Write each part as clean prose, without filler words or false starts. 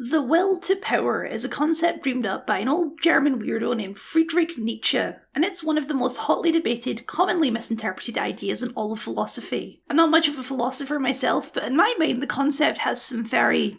The will to power is a concept dreamed up by an old German weirdo named Friedrich Nietzsche, and it's one of the most hotly debated, commonly misinterpreted ideas in all of philosophy. I'm not much of a philosopher myself, but in my mind the concept has some very,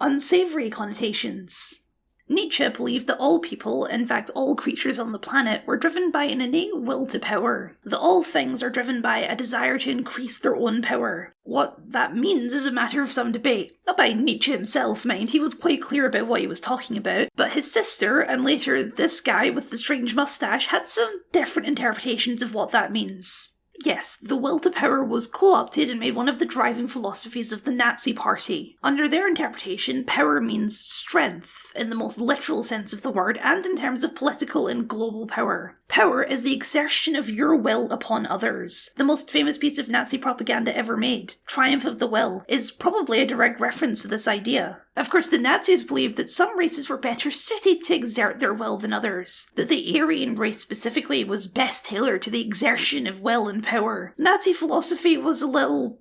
unsavoury connotations. Nietzsche believed that all people, in fact all creatures on the planet, were driven by an innate will to power. That all things are driven by a desire to increase their own power. What that means is a matter of some debate. Not by Nietzsche himself, mind, he was quite clear about what he was talking about, but his sister, and later this guy with the strange moustache, had some different interpretations of what that means. Yes, the will to power was co-opted and made one of the driving philosophies of the Nazi Party. Under their interpretation, power means strength, in the most literal sense of the word, and in terms of political and global power. Power is the exertion of your will upon others. The most famous piece of Nazi propaganda ever made, Triumph of the Will, is probably a direct reference to this idea. Of course, the Nazis believed that some races were better suited to exert their will than others, that the Aryan race specifically was best tailored to the exertion of will and power. Nazi philosophy was a little,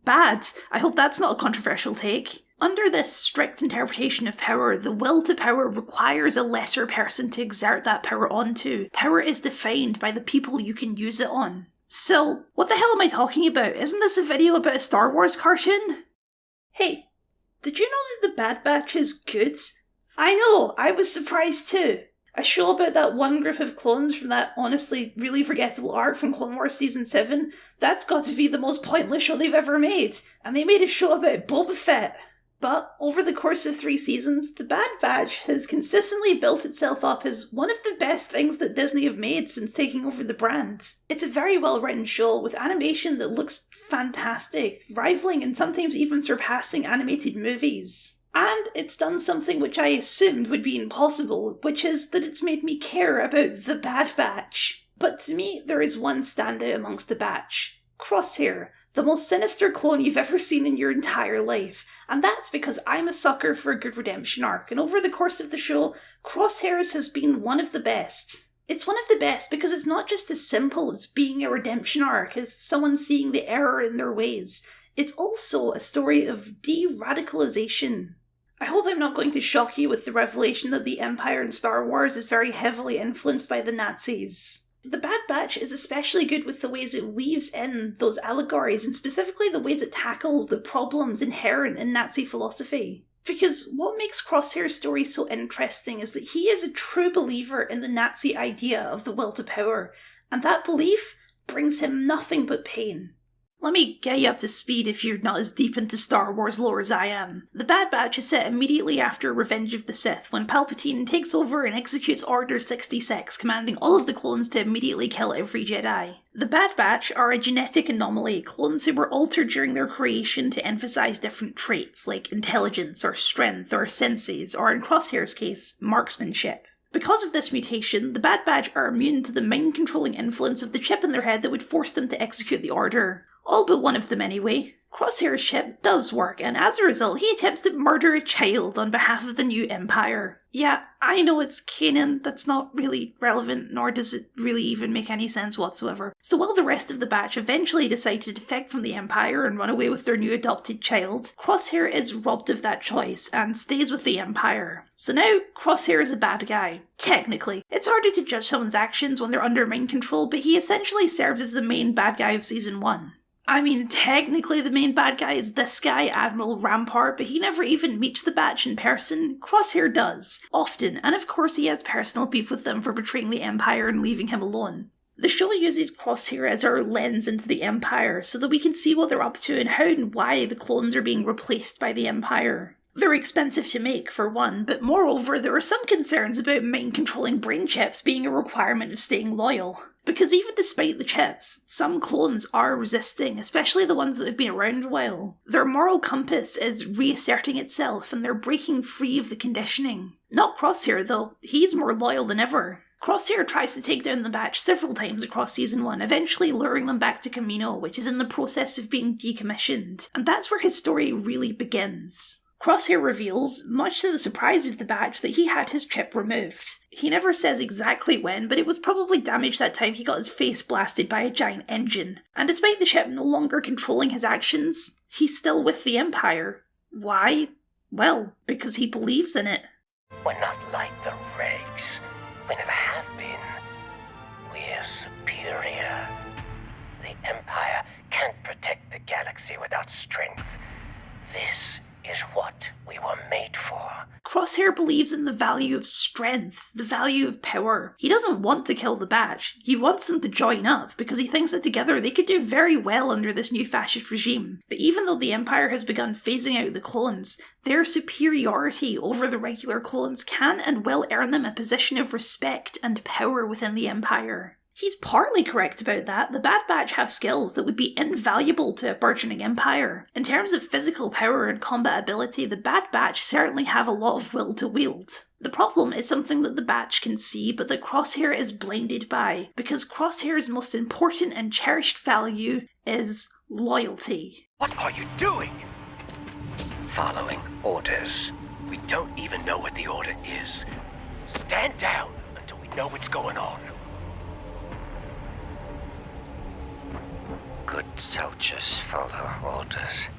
bad. I hope that's not a controversial take. Under this strict interpretation of power, the will to power requires a lesser person to exert that power onto. Power is defined by the people you can use it on. So, what the hell am I talking about? Isn't this a video about a Star Wars cartoon? Hey, did you know that The Bad Batch is good? I know, I was surprised too. A show about that one group of clones from that honestly really forgettable arc from Clone Wars Season 7, that's got to be the most pointless show they've ever made. And they made a show about Boba Fett. But over the course of 3 seasons, The Bad Batch has consistently built itself up as one of the best things that Disney have made since taking over the brand. It's a very well written show with animation that looks fantastic, rivaling and sometimes even surpassing animated movies. And it's done something which I assumed would be impossible, which is that it's made me care about The Bad Batch. But to me, there is one standout amongst the batch. Crosshair, the most sinister clone you've ever seen in your entire life. And that's because I'm a sucker for a good redemption arc, and over the course of the show, Crosshairs has been one of the best. It's one of the best because it's not just as simple as being a redemption arc, as someone seeing the error in their ways. It's also a story of de-radicalization. I hope I'm not going to shock you with the revelation that the Empire in Star Wars is very heavily influenced by the Nazis. The Bad Batch is especially good with the ways it weaves in those allegories, and specifically the ways it tackles the problems inherent in Nazi philosophy. Because what makes Crosshair's story so interesting is that he is a true believer in the Nazi idea of the will to power, and that belief brings him nothing but pain. Let me get you up to speed if you're not as deep into Star Wars lore as I am. The Bad Batch is set immediately after Revenge of the Sith, when Palpatine takes over and executes Order 66, commanding all of the clones to immediately kill every Jedi. The Bad Batch are a genetic anomaly, clones who were altered during their creation to emphasize different traits like intelligence or strength or senses, or in Crosshair's case, marksmanship. Because of this mutation, the Bad Batch are immune to the mind-controlling influence of the chip in their head that would force them to execute the Order. All but one of them anyway. Crosshair's chip does work, and as a result, he attempts to murder a child on behalf of the new Empire. Yeah, I know it's canon, that's not really relevant, nor does it really even make any sense whatsoever. So while the rest of the batch eventually decide to defect from the Empire and run away with their new adopted child, Crosshair is robbed of that choice and stays with the Empire. So now, Crosshair is a bad guy. Technically. It's harder to judge someone's actions when they're under mind control, but he essentially serves as the main bad guy of Season 1. I mean, technically the main bad guy is this guy, Admiral Rampart, but he never even meets the batch in person. Crosshair does. Often, and of course he has personal beef with them for betraying the Empire and leaving him alone. The show uses Crosshair as our lens into the Empire, so that we can see what they're up to and how and why the clones are being replaced by the Empire. They're expensive to make, for one, but moreover, there are some concerns about mind-controlling brain chips being a requirement of staying loyal. Because even despite the chips, some clones are resisting, especially the ones that have been around a while. Their moral compass is reasserting itself, and they're breaking free of the conditioning. Not Crosshair, though. He's more loyal than ever. Crosshair tries to take down the batch several times across Season 1, eventually luring them back to Kamino, which is in the process of being decommissioned. And that's where his story really begins. Crosshair reveals, much to the surprise of the batch, that he had his chip removed. He never says exactly when, but it was probably damaged that time he got his face blasted by a giant engine. And despite the chip no longer controlling his actions, he's still with the Empire. Why? Well, because he believes in it. We're not like the regs. We never have been. We're superior. The Empire can't protect the galaxy without strength. This is what we were made for. Crosshair believes in the value of strength, the value of power. He doesn't want to kill the Batch. He wants them to join up because he thinks that together they could do very well under this new fascist regime. That even though the Empire has begun phasing out the clones, their superiority over the regular clones can and will earn them a position of respect and power within the Empire. He's partly correct about that. The Bad Batch have skills that would be invaluable to a burgeoning empire. In terms of physical power and combat ability, the Bad Batch certainly have a lot of will to wield. The problem is something that the Batch can see, but that Crosshair is blinded by, because Crosshair's most important and cherished value is loyalty. What are you doing? Following orders. We don't even know what the order is. Stand down until we know what's going on. Good soldiers follow orders.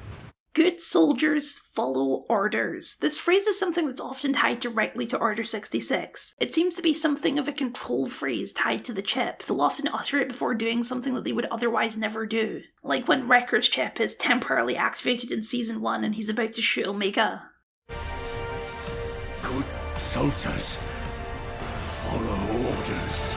Good soldiers follow orders. This phrase is something that's often tied directly to Order 66. It seems to be something of a control phrase tied to the chip. They'll often utter it before doing something that they would otherwise never do. Like when Wrecker's chip is temporarily activated in Season 1 and he's about to shoot Omega. Good soldiers follow orders.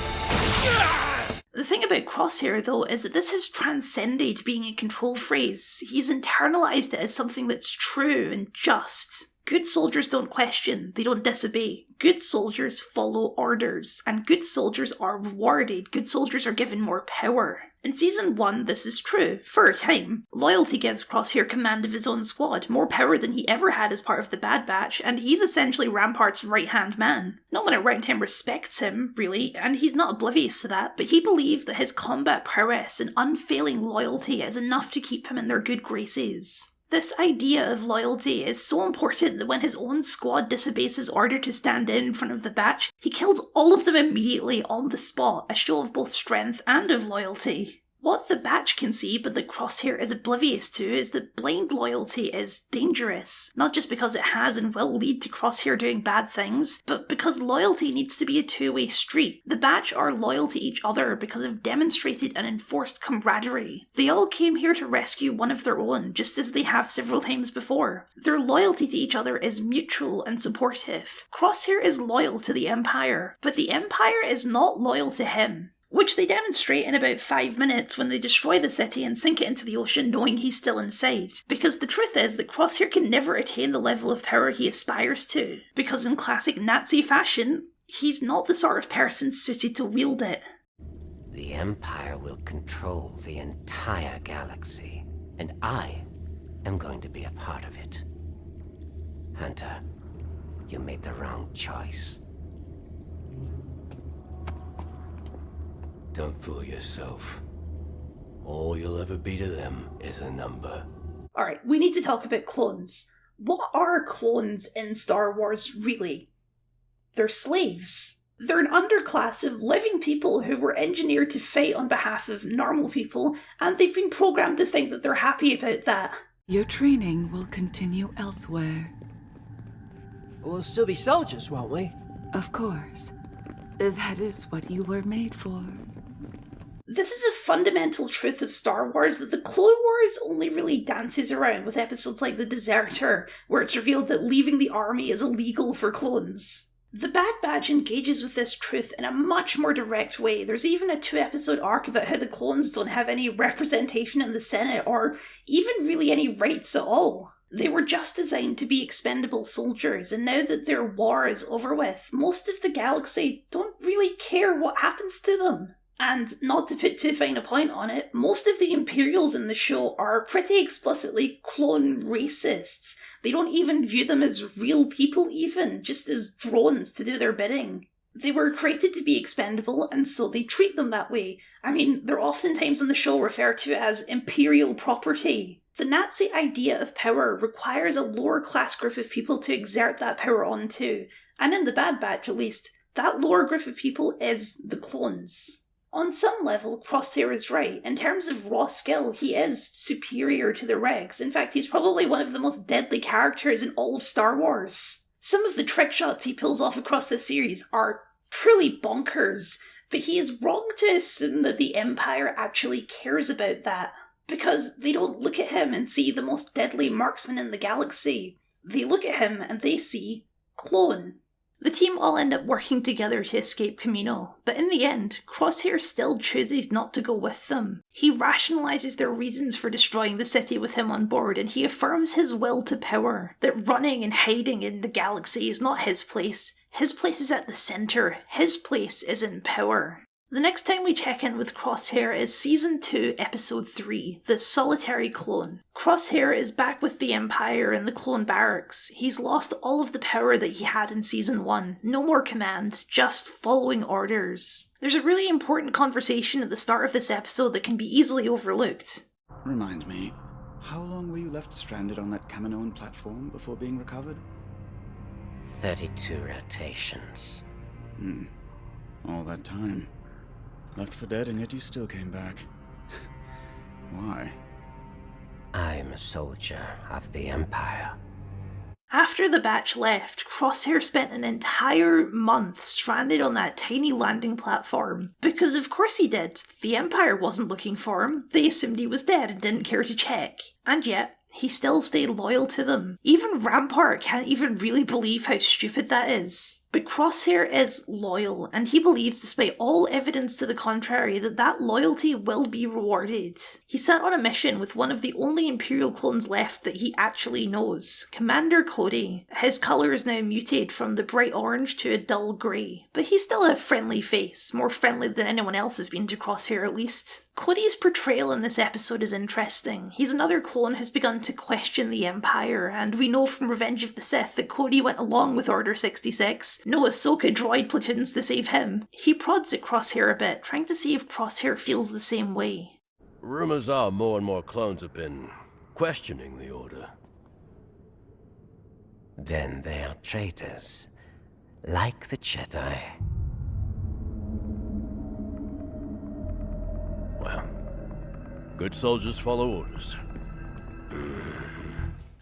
The thing about Crosshair, though, is that this has transcended being a control phrase. He's internalized it as something that's true and just. Good soldiers don't question, they don't disobey. Good soldiers follow orders, and good soldiers are rewarded. Good soldiers are given more power. In Season 1, this is true, for a time. Loyalty gives Crosshair command of his own squad, more power than he ever had as part of the Bad Batch, and he's essentially Rampart's right-hand man. No one around him respects him, really, and he's not oblivious to that, but he believes that his combat prowess and unfailing loyalty is enough to keep him in their good graces. This idea of loyalty is so important that when his own squad disobeys his order to stand in front of the Batch, he kills all of them immediately on the spot, a show of both strength and of loyalty. What the Batch can see, but that Crosshair is oblivious to, is that blind loyalty is dangerous. Not just because it has and will lead to Crosshair doing bad things, but because loyalty needs to be a two-way street. The Batch are loyal to each other because of demonstrated and enforced camaraderie. They all came here to rescue one of their own, just as they have several times before. Their loyalty to each other is mutual and supportive. Crosshair is loyal to the Empire, but the Empire is not loyal to him. Which they demonstrate in about 5 minutes when they destroy the city and sink it into the ocean knowing he's still inside. Because the truth is that Crosshair can never attain the level of power he aspires to. Because in classic Nazi fashion, he's not the sort of person suited to wield it. The Empire will control the entire galaxy, and I am going to be a part of it. Hunter, you made the wrong choice. Don't fool yourself. All you'll ever be to them is a number. Alright, we need to talk about clones. What are clones in Star Wars, really? They're slaves. They're an underclass of living people who were engineered to fight on behalf of normal people, and they've been programmed to think that they're happy about that. Your training will continue elsewhere. We'll still be soldiers, won't we? Of course. That is what you were made for. This is a fundamental truth of Star Wars that the Clone Wars only really dances around with episodes like The Deserter, where it's revealed that leaving the army is illegal for clones. The Bad Batch engages with this truth in a much more direct way. There's even a 2-episode arc about how the clones don't have any representation in the Senate, or even really any rights at all. They were just designed to be expendable soldiers, and now that their war is over with, most of the galaxy don't really care what happens to them. And not to put too fine a point on it, most of the Imperials in the show are pretty explicitly clone racists. They don't even view them as real people even, just as drones to do their bidding. They were created to be expendable, and so they treat them that way. I mean, they're oftentimes in the show referred to as Imperial property. The Nazi idea of power requires a lower class group of people to exert that power onto, and in the Bad Batch at least, that lower group of people is the clones. On some level, Crosshair is right. In terms of raw skill, he is superior to the Regs. In fact, he's probably one of the most deadly characters in all of Star Wars. Some of the trick shots he pulls off across the series are truly bonkers, but he is wrong to assume that the Empire actually cares about that, because they don't look at him and see the most deadly marksman in the galaxy. They look at him and they see clone. The team all end up working together to escape Kamino, but in the end, Crosshair still chooses not to go with them. He rationalises their reasons for destroying the city with him on board, and he affirms his will to power, that running and hiding in the galaxy is not his place. His place is at the centre. His place is in power. The next time we check in with Crosshair is Season 2, Episode 3, The Solitary Clone. Crosshair is back with the Empire in the clone barracks. He's lost all of the power that he had in Season 1. No more command, just following orders. There's a really important conversation at the start of this episode that can be easily overlooked. Remind me, how long were you left stranded on that Kaminoan platform before being recovered? 32 rotations. All that time. Left for dead, and yet you still came back. Why? I'm a soldier of the Empire. After the batch left, Crosshair spent an entire month stranded on that tiny landing platform. Because of course he did. The Empire wasn't looking for him. They assumed he was dead and didn't care to check. And yet, he still stayed loyal to them. Even Rampart can't even really believe how stupid that is. But Crosshair is loyal, and he believes, despite all evidence to the contrary, that that loyalty will be rewarded. He sent on a mission with one of the only Imperial clones left that he actually knows, Commander Cody. His colour is now mutated from the bright orange to a dull grey, but he's still a friendly face, more friendly than anyone else has been to Crosshair at least. Cody's portrayal in this episode is interesting. He's another clone who's begun to question the Empire, and we know from Revenge of the Sith that Cody went along with Order 66. No Ahsoka droid platoons to save him. He prods at Crosshair a bit, trying to see if Crosshair feels the same way. Rumors are more and more clones have been questioning the Order. Then they are traitors, like the Jedi. Well, good soldiers follow orders.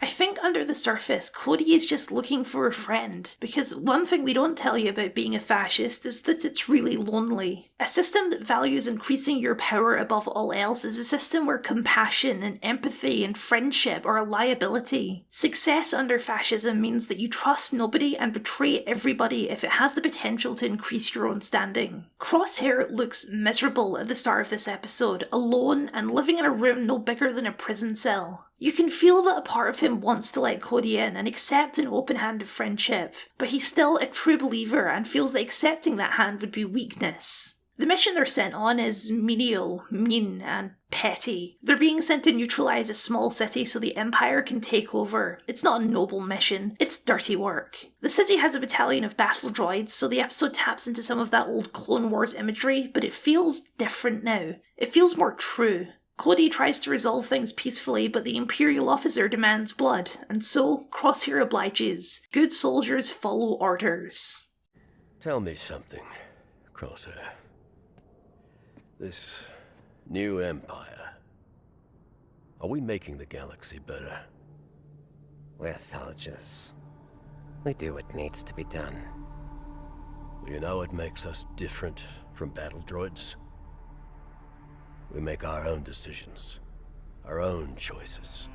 I think under the surface, Cody is just looking for a friend, because one thing we don't tell you about being a fascist is that it's really lonely. A system that values increasing your power above all else is a system where compassion and empathy and friendship are a liability. Success under fascism means that you trust nobody and betray everybody if it has the potential to increase your own standing. Crosshair looks miserable at the start of this episode, alone and living in a room no bigger than a prison cell. You can feel that a part of him wants to let Cody in and accept an open hand of friendship, but he's still a true believer and feels that accepting that hand would be weakness. The mission they're sent on is menial, mean, and petty. They're being sent to neutralise a small city so the Empire can take over. It's not a noble mission, it's dirty work. The city has a battalion of battle droids, so the episode taps into some of that old Clone Wars imagery, but it feels different now. It feels more true. Cody tries to resolve things peacefully, but the Imperial officer demands blood, and so Crosshair obliges. Good soldiers follow orders. Tell me something, Crosshair. This new Empire, are we making the galaxy better? We're soldiers. We do what needs to be done. You know what makes us different from battle droids? We make our own decisions, our own choices.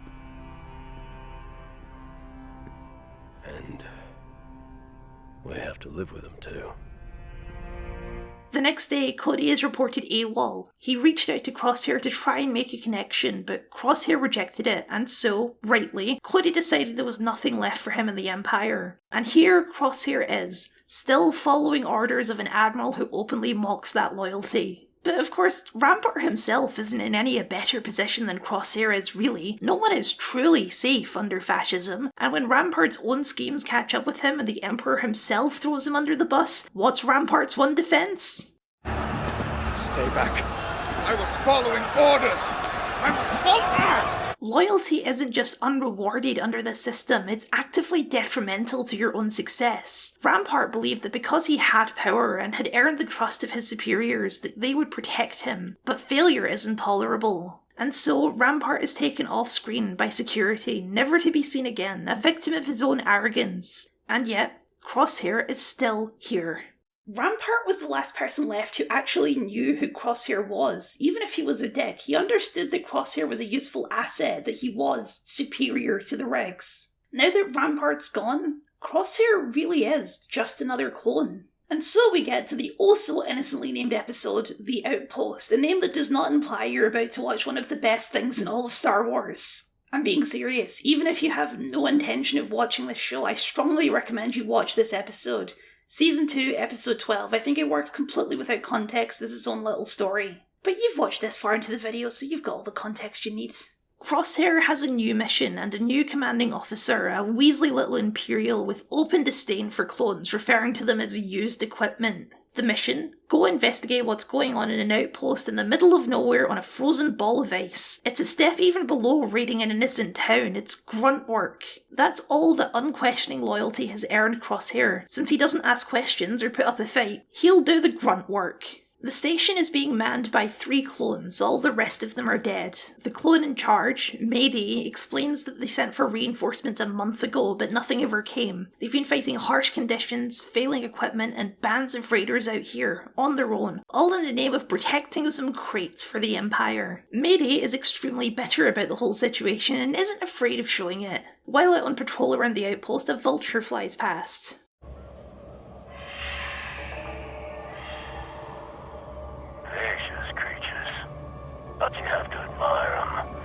And we have to live with them too. The next day, Cody is reported AWOL. He reached out to Crosshair to try and make a connection, but Crosshair rejected it, and so, rightly, Cody decided there was nothing left for him in the Empire. And here Crosshair is, still following orders of an admiral who openly mocks that loyalty. But of course, Rampart himself isn't in any a better position than Crosshair is really. No one is truly safe under fascism, and when Rampart's own schemes catch up with him and the Emperor himself throws him under the bus, what's Rampart's one defense? Stay back. I was following orders. I was following... Loyalty isn't just unrewarded under this system, it's actively detrimental to your own success. Rampart believed that because he had power and had earned the trust of his superiors, that they would protect him, but failure is intolerable. And so, Rampart is taken off-screen by security, never to be seen again, a victim of his own arrogance. And yet, Crosshair is still here. Rampart was the last person left who actually knew who Crosshair was. Even if he was a dick, he understood that Crosshair was a useful asset, that he was superior to the Regs. Now that Rampart's gone, Crosshair really is just another clone. And so we get to the oh-so-innocently named episode, The Outpost, a name that does not imply you're about to watch one of the best things in all of Star Wars. I'm being serious. Even if you have no intention of watching this show, I strongly recommend you watch this episode. Season 2, Episode 12. I think it works completely without context as its own little story. But you've watched this far into the video, so you've got all the context you need. Crosshair has a new mission and a new commanding officer, a Weasley little Imperial with open disdain for clones, referring to them as used equipment. The mission? Go investigate what's going on in an outpost in the middle of nowhere on a frozen ball of ice. It's a step even below raiding an innocent town, it's grunt work. That's all that unquestioning loyalty has earned Crosshair. Since he doesn't ask questions or put up a fight, he'll do the grunt work. The station is being manned by 3 clones, all the rest of them are dead. The clone in charge, Mady, explains that they sent for reinforcements a month ago, but nothing ever came. They've been fighting harsh conditions, failing equipment, and bands of raiders out here, on their own, all in the name of protecting some crates for the Empire. Mady is extremely bitter about the whole situation and isn't afraid of showing it. While out on patrol around the outpost, a vulture flies past. Vicious creatures, but you have to admire them.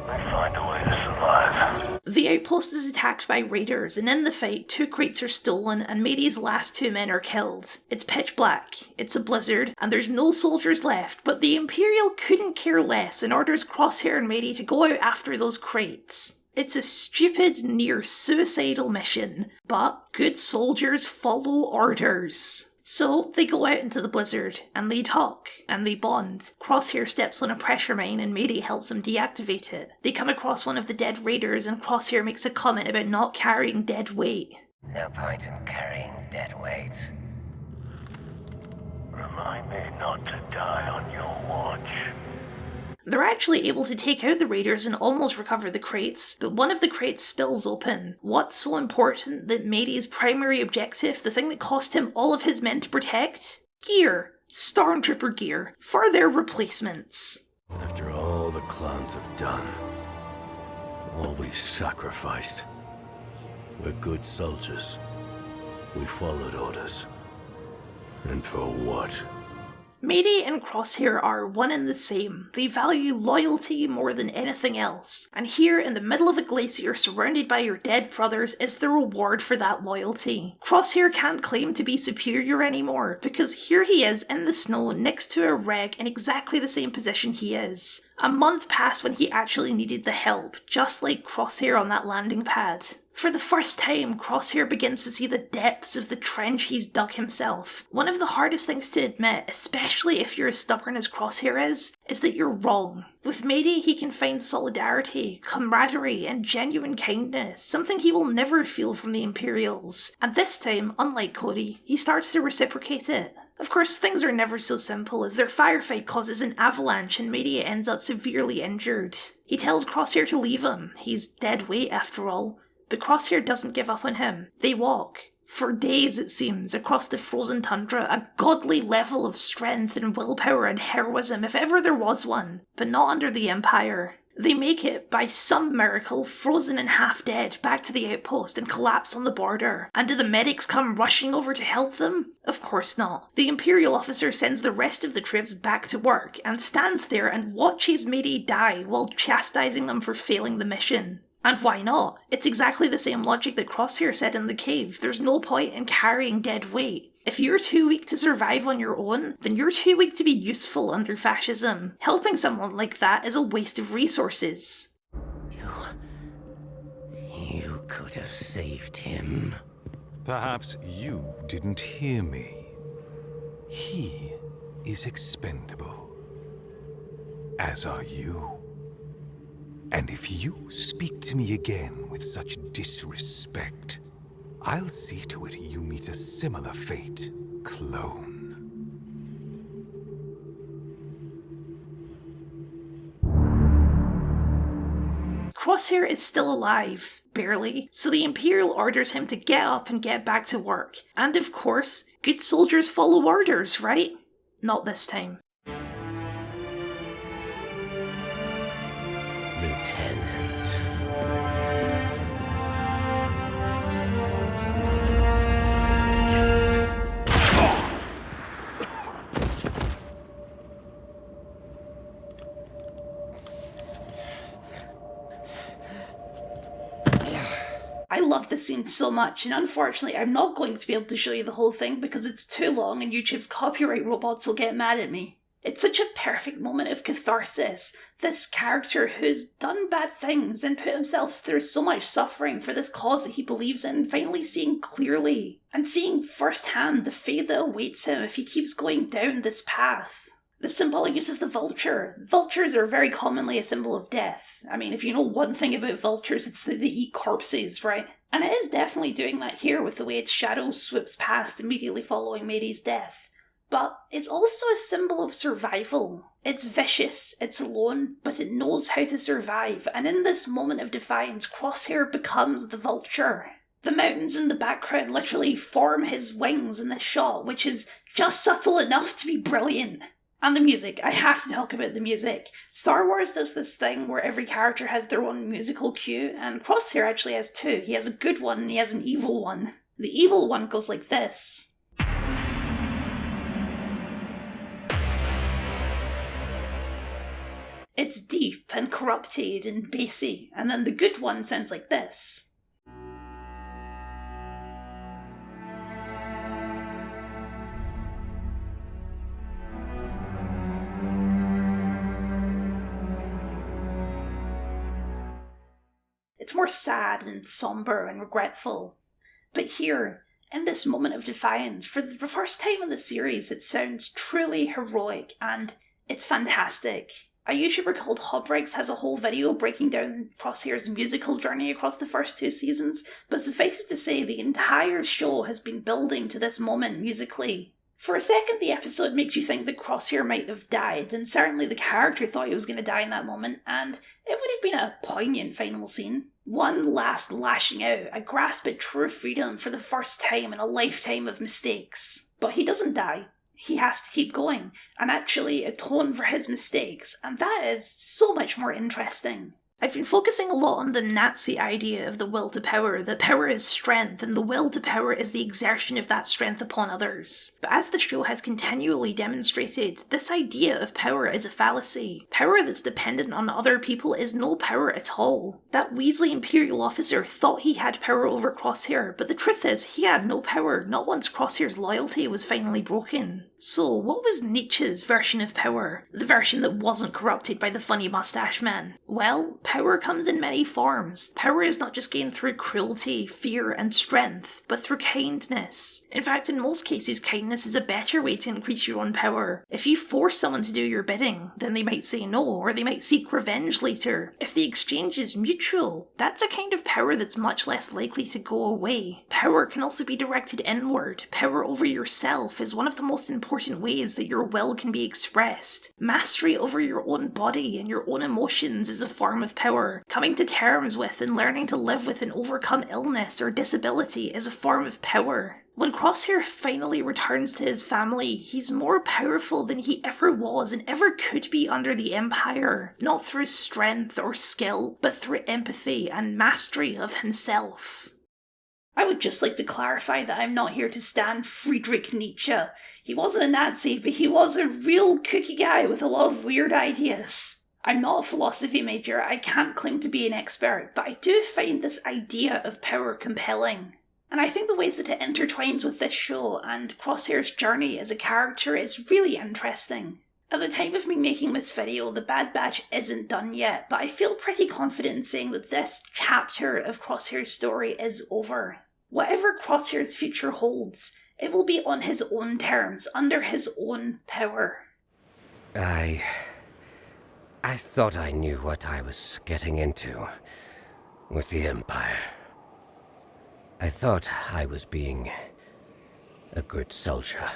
They find a way to survive. The outpost is attacked by raiders, and in the fight, 2 crates are stolen and Mady's last 2 men are killed. It's pitch black, it's a blizzard, and there's no soldiers left, but the Imperial couldn't care less and orders Crosshair and Mady to go out after those crates. It's a stupid, near-suicidal mission, but good soldiers follow orders. So they go out into the blizzard, and they talk, and they bond. Crosshair steps on a pressure mine and Mady helps him deactivate it. They come across one of the dead raiders and Crosshair makes a comment about not carrying dead weight. No point in carrying dead weight. Remind me not to die on your watch. They're actually able to take out the raiders and almost recover the crates, but one of the crates spills open. What's so important that Mady's primary objective, the thing that cost him all of his men to protect? Gear. Stormtrooper gear. For their replacements. After all the clans have done, all we've sacrificed, we're good soldiers. We followed orders. And for what? Mady and Crosshair are one and the same. They value loyalty more than anything else. And here, in the middle of a glacier surrounded by your dead brothers, is the reward for that loyalty. Crosshair can't claim to be superior anymore, because here he is in the snow next to a Reg in exactly the same position he is. A month passed when he actually needed the help, just like Crosshair on that landing pad. For the first time, Crosshair begins to see the depths of the trench he's dug himself. One of the hardest things to admit, especially if you're as stubborn as Crosshair is that you're wrong. With Mady, he can find solidarity, camaraderie, and genuine kindness, something he will never feel from the Imperials. And this time, unlike Cody, he starts to reciprocate it. Of course, things are never so simple, as their firefight causes an avalanche and Mady ends up severely injured. He tells Crosshair to leave him, he's dead weight after all. But Crosshair doesn't give up on him. They walk, for days it seems, across the frozen tundra, a godly level of strength and willpower and heroism if ever there was one, but not under the Empire. They make it, by some miracle, frozen and half dead, back to the outpost and collapse on the border. And do the medics come rushing over to help them? Of course not. The Imperial officer sends the rest of the troops back to work and stands there and watches Mady die while chastising them for failing the mission. And why not? It's exactly the same logic that Crosshair said in the cave. There's no point in carrying dead weight. If you're too weak to survive on your own, then you're too weak to be useful under fascism. Helping someone like that is a waste of resources. You could have saved him. Perhaps you didn't hear me. He is expendable. As are you. And if you speak to me again with such disrespect, I'll see to it you meet a similar fate, clone. Crosshair is still alive, barely, so the Imperial orders him to get up and get back to work. And of course, good soldiers follow orders, right? Not this time. Lieutenant. I love this scene so much, and unfortunately I'm not going to be able to show you the whole thing because it's too long and YouTube's copyright robots will get mad at me. It's such a perfect moment of catharsis. This character who's done bad things and put himself through so much suffering for this cause that he believes in, finally seeing clearly, and seeing firsthand the fate that awaits him if he keeps going down this path. The symbolic use of the vulture. Vultures are very commonly a symbol of death. I mean, if you know one thing about vultures, it's that they eat corpses, right? And it is definitely doing that here with the way its shadow swoops past immediately following Mary's death. But it's also a symbol of survival. It's vicious, it's alone, but it knows how to survive, and in this moment of defiance, Crosshair becomes the vulture. The mountains in the background literally form his wings in this shot, which is just subtle enough to be brilliant. And the music, I have to talk about the music. Star Wars does this thing where every character has their own musical cue, and Crosshair actually has two. He has a good one and he has an evil one. The evil one goes like this. It's deep and corrupted and bassy, and then the good one sounds like this. It's more sad and somber and regretful. But here, in this moment of defiance, for the first time in the series, it sounds truly heroic, and it's fantastic. A YouTuber called Hobrix has a whole video breaking down Crosshair's musical journey across the first two seasons, but suffice it to say, the entire show has been building to this moment musically. For a second, the episode makes you think that Crosshair might have died, and certainly the character thought he was going to die in that moment, and it would have been a poignant final scene. One last lashing out, a grasp at true freedom for the first time in a lifetime of mistakes. But he doesn't die. He has to keep going, and actually atone for his mistakes, and that is so much more interesting. I've been focusing a lot on the Nazi idea of the will to power, that power is strength, and the will to power is the exertion of that strength upon others. But as the show has continually demonstrated, this idea of power is a fallacy. Power that's dependent on other people is no power at all. That Weasley Imperial officer thought he had power over Crosshair, but the truth is he had no power, not once Crosshair's loyalty was finally broken. So, what was Nietzsche's version of power? The version that wasn't corrupted by the funny mustache man? Well, power comes in many forms. Power is not just gained through cruelty, fear, and strength, but through kindness. In fact, in most cases, kindness is a better way to increase your own power. If you force someone to do your bidding, then they might say no, or they might seek revenge later. If the exchange is mutual, that's a kind of power that's much less likely to go away. Power can also be directed inward. Power over yourself is one of the most important ways that your will can be expressed. Mastery over your own body and your own emotions is a form of power. Coming to terms with and learning to live with and overcome illness or disability is a form of power. When Crosshair finally returns to his family, he's more powerful than he ever was and ever could be under the Empire. Not through strength or skill, but through empathy and mastery of himself. I would just like to clarify that I'm not here to stand Friedrich Nietzsche. He wasn't a Nazi, but he was a real kooky guy with a lot of weird ideas. I'm not a philosophy major, I can't claim to be an expert, but I do find this idea of power compelling. And I think the ways that it intertwines with this show and Crosshair's journey as a character is really interesting. At the time of me making this video, the Bad Batch isn't done yet, but I feel pretty confident in saying that this chapter of Crosshair's story is over. Whatever Crosshair's future holds, it will be on his own terms, under his own power. I I thought I knew what I was getting into with the Empire. I thought I was being a good soldier.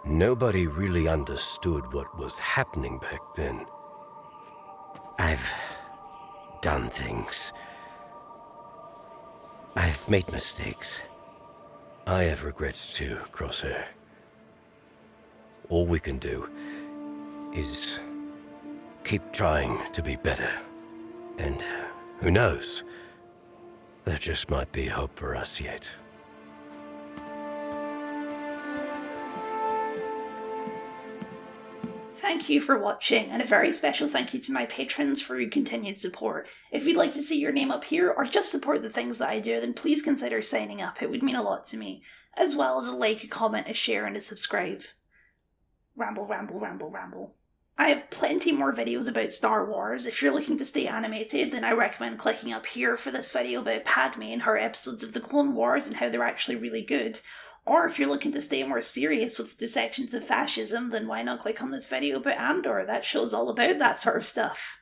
Nobody really understood what was happening back then. I've done things. I've made mistakes. I have regrets too, Crosshair. All we can do is keep trying to be better. And who knows? There just might be hope for us yet. Thank you for watching, and a very special thank you to my patrons for your continued support. If you'd like to see your name up here, or just support the things that I do, then please consider signing up. It would mean a lot to me. As well as a like, a comment, a share, and a subscribe. Ramble, ramble, ramble, ramble. I have plenty more videos about Star Wars. If you're looking to stay animated, then I recommend clicking up here for this video about Padme and her episodes of the Clone Wars and how they're actually really good. Or if you're looking to stay more serious with dissections of fascism, then why not click on this video about Andor? That show's all about that sort of stuff.